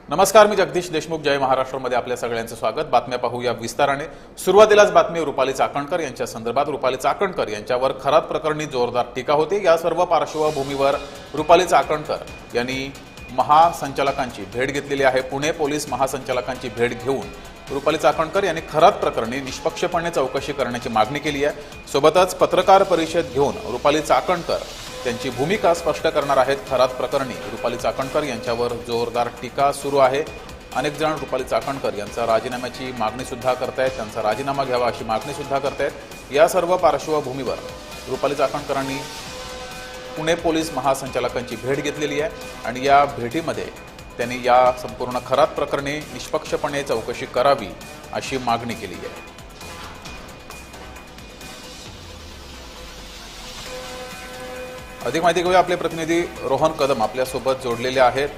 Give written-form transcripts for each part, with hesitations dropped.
नमस्कार, मी जगदीश देशमुख. जय महाराष्ट्रमध्ये आपल्या सगळ्यांचं स्वागत. बातम्या पाहूया विस्ताराने. सुरुवातीलाच बातमी रुपाली चाकणकर यांच्या संदर्भात. रुपाली चाकणकर यांच्यावर खरात प्रकरणी जोरदार टीका होती. या सर्व पार्श्वभूमीवर रुपाली चाकणकर यांनी महासंचालकांची भेट घेतलेली आहे. पुणे पोलीस महासंचालकांची भेट घेऊन रुपाली चाकणकर यांनी खरात प्रकरणी निष्पक्षपणे चौकशी करण्याची मागणी केली आहे. सोबतच पत्रकार परिषद घेऊन रुपाली चाकणकर त्यांची भूमिका स्पष्ट करणार आहेत. खरात प्रकरणी रुपाली चाकणकर यांच्यावर जोरदार टीका सुरू आहे. अनेक जण रुपाली चाकणकर यांचा राजीनाम्याची मागणी सुद्धा करतायत, त्यांचा राजीनामा घ्यावा अशी मागणी सुद्धा करतायत. या सर्व पार्श्वभूमीवर रुपाली चाकणकरांनी पुणे पोलीस महासंचालकांची भेट घेतलेली आहे आणि या भेटीमध्ये त्यांनी या संपूर्ण खरात प्रकरणी निष्पक्षपणे चौकशी करावी अशी मागणी केली आहे. अधिक माहिती घेऊया. आपले प्रतिनिधी रोहन कदम आपल्यासोबत जोडलेले आहेत.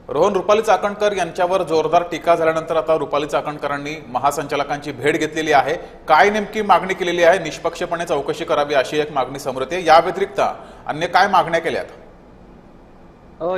रोहन, रुपाली चाकणकर यांच्यावर जोरदार टीका झाल्यानंतर आता रुपाली चाकणकरांनी महासंचालकांची भेट घेतलेली आहे. काय नेमकी मागणी केलेली आहे? निष्पक्षपणे चौकशी करावी अशी एक मागणी समोर येते. या व्यतिरिक्त अन्य काय मागण्या केल्यात?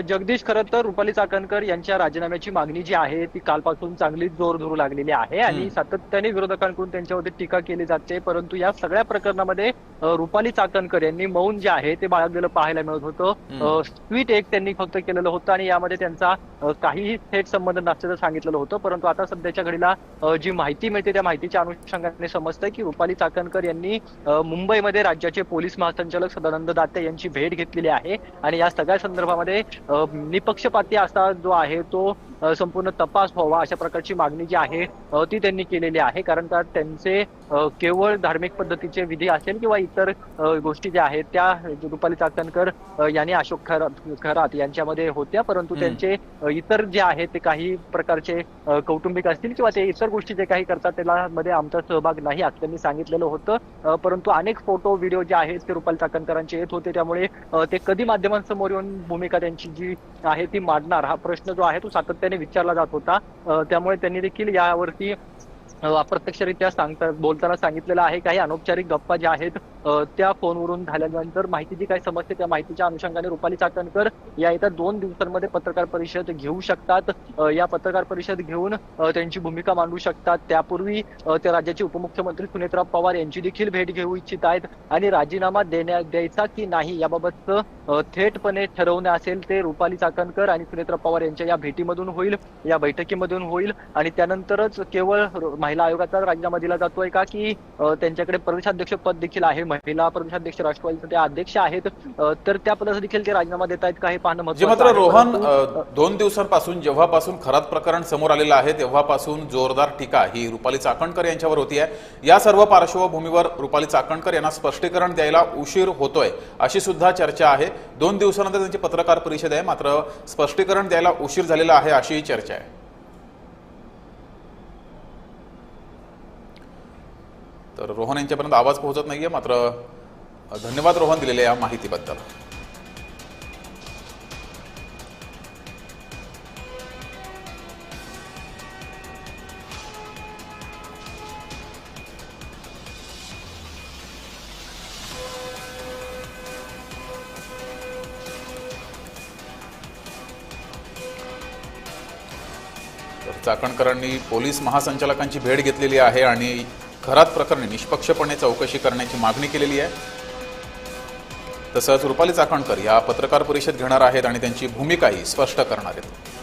जगदीश, खरं तर रुपाली चाकणकर यांच्या राजीनाम्याची मागणी जी आहे ती कालपासून चांगलीच जोर धरू लागलेली आहे आणि सातत्याने विरोधकांकडून त्यांच्यावरती टीका केली जाते. परंतु या सगळ्या प्रकरणामध्ये रुपाली चाकणकर यांनी मौन जे आहे ते बाळगलेलं पाहायला मिळत होतं. ट्विट एक त्यांनी फक्त केलेलं होतं आणि यामध्ये त्यांचा काहीही थेट संबंध नसल्याचं सांगितलेलं होतं. परंतु आता सध्याच्या घडीला जी माहिती मिळते त्या माहितीच्या अनुषंगाने समजतंय की रुपाली चाकणकर यांनी मुंबईमध्ये राज्याचे पोलीस महासंचालक सदानंद दाते यांची भेट घेतलेली आहे आणि या सगळ्या संदर्भामध्ये निपक्षपाती असा जो आहे तो संपूर्ण तपास व्हावा अशा प्रकारची मागणी जी आहे ती त्यांनी केलेली आहे. कारण का त्यांचे केवळ धार्मिक पद्धतीचे विधी असेल किंवा इतर गोष्टी ज्या आहेत त्या रुपाली चाकणकर यांनी अशोक खरात यांच्यामध्ये होत्या, परंतु त्यांचे इतर जे आहेत ते काही प्रकारचे कौटुंबिक असतील किंवा ते इतर गोष्टी जे काही करतात त्यामध्ये आमचा सहभाग नाही असं त्यांनी सांगितलेलं होतं. परंतु अनेक फोटो व्हिडिओ जे आहेत ते रुपाली चाकणकरांचे येत होते, त्यामुळे ते कधी माध्यमांसमोर येऊन भूमिका त्यांची जी आहे ती मांडणार हा प्रश्न जो आहे तो सातत्याने विचारला जात होता. त्यामुळे त्यांनी देखील यावरती अप्रत्यक्षरित्या बोलताना सांगितलेलं आहे. काही अनौपचारिक गप्पा ज्या आहेत त्या फोनवरून झाल्यानंतर माहिती जी काही समजते त्या माहितीच्या अनुषंगाने रुपाली चाकणकर या येत्या 2 दिवसांमध्ये पत्रकार परिषद घेऊ शकतात. या पत्रकार परिषद घेऊन त्यांची भूमिका मांडू शकतात. त्यापूर्वी ते राज्याचे उपमुख्यमंत्री सुनेत्रा पवार यांची देखील भेट घेऊ इच्छित आहेत आणि राजीनामा द्यायचा की नाही याबाबतचं थेटपणे ठरवणे असेल ते रुपाली चाकणकर आणि सुनेत्रा पवार यांच्या या भेटीमधून होईल, या बैठकीमधून होईल. आणि त्यानंतरच केवळ महिला आयोगाचा राजीनामा दिला जातोय का की त्यांच्याकडे प्रदेशाध्यक्ष पद देखील आहे, महिला प्रदेशाध्यक्ष राष्ट्रवादीचे ते अध्यक्ष आहेत, तर त्या पदाचा देखील ते राजीनामा देत आहेत का हे पाहणं महत्त्वाचं आहे. मात्र रोहन, 2 दिवसांपासून जेव्हापासून खरात प्रकरण समोर आलेलं आहे तेव्हापासून जोरदार टीका ही रुपाली चाकणकर यांच्यावर होती आहे. या सर्व पार्श्वभूमीवर रुपाली चाकणकर यांना स्पष्टीकरण द्यायला उशीर होतोय अशी सुद्धा चर्चा आहे. 2 दिवसानंतर त्यांची पत्रकार परिषद आहे, मात्र स्पष्टीकरण द्यायला उशीर झालेला आहे अशीही चर्चा आहे. तर रोहन यांच्यापर्यंत आवाज पोहोचत नाहीये, मात्र धन्यवाद रोहन दिलेल्या या माहितीबद्दल. चाकणकरांनी पोलीस महासंचालकांची भेट घेतलेली आहे आणि खरात प्रकरणी निष्पक्षपणे चौकशी करण्याची मागणी केलेली आहे. तसंच रुपाली चाकणकर या पत्रकार परिषद घेणार आहेत आणि त्यांची भूमिकाही स्पष्ट करणार आहेत.